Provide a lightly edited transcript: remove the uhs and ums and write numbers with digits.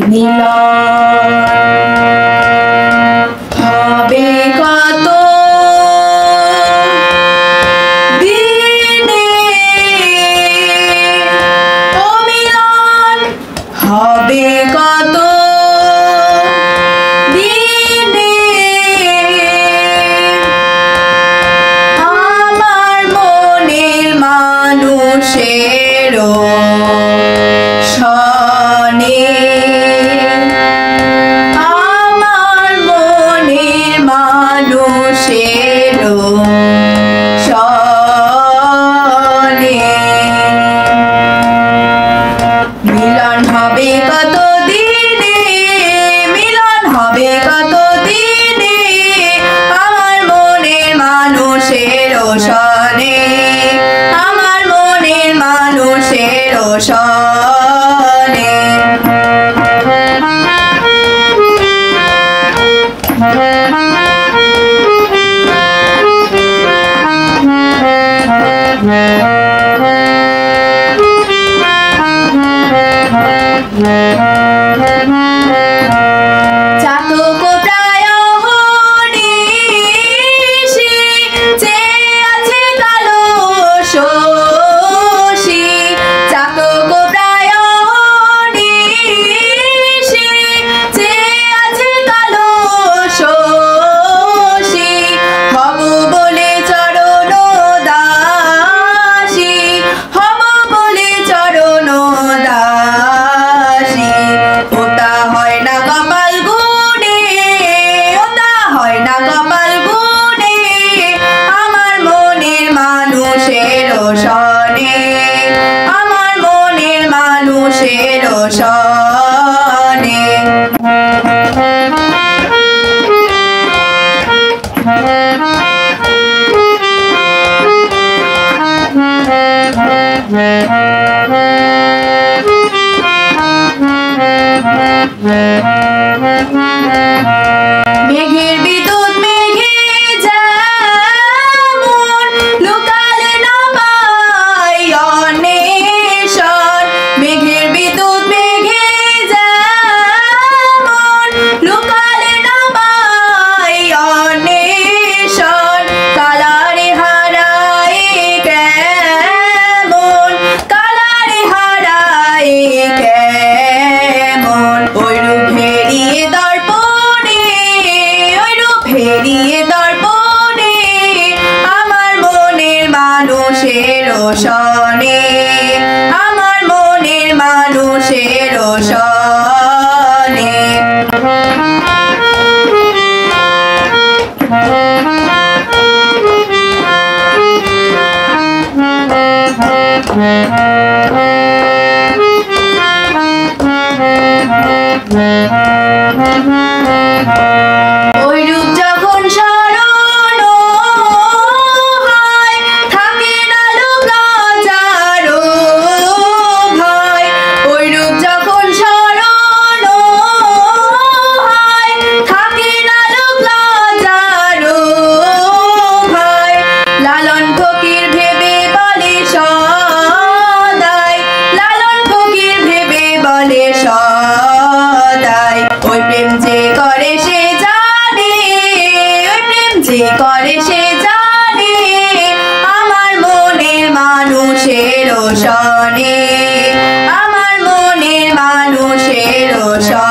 মিলন হবে কত দিনে, ও মিলন হবে কত দিনে, আমার মনের মানুষেরও শনে, আমার মনের মানুষেরও শনে। মিলন হবে কত দিনে, মিলন হবে কত দিনে, আমার মনের মানুষেরও শনে, আমার মনের মানুষেরও শনে। চাতক প্রায় হরিষি, চেয়ে আছে কালো শশী, চাতক প্রায় হরিষি, চেয়ে আছে কালো শশী, হব বলে চরণ দাসী, হব বলে চরণ দাসী। ওটা হয় না কপাল গুণে, ওটা হয় না কপাল গুণে, আমার মনের মানুষেরও শনে, আমার মনের মানুষেরও শনে। মেঘের বিদ্যুৎ মেঘে যেমন লুকালে না পাই অন্বেষণ, মেঘের বিদ্যুৎ মেঘে যেমন লুকালে না পাই অন্বেষণ, কালারে হারায় কেমন, কালারে হারায় কেমন, ওইরূপ হেরিয়ে দর্পণে, ওইরূপ হেরিয়ে দর্পণে, আমার মনের মানুষেরও শনে, আমার মনের মানুষেরও শনে। ওইরূপ যখন স্মরণ হয়, থাকে না লোকাচার ভয়, ওইরূপ যখন স্মরণ হয়, থাকে না লোকাচার ভয়, লালন ফকির ভেবে বলে সদাই, লালন ফকির ভেবে বলে সদাই, ওই প্রেম যে করে সে জানে, ওই প্রেম যে করে সে জানে, আমার মনের মানুষেরও শনে, আমার মনের মানুষেরও শনে।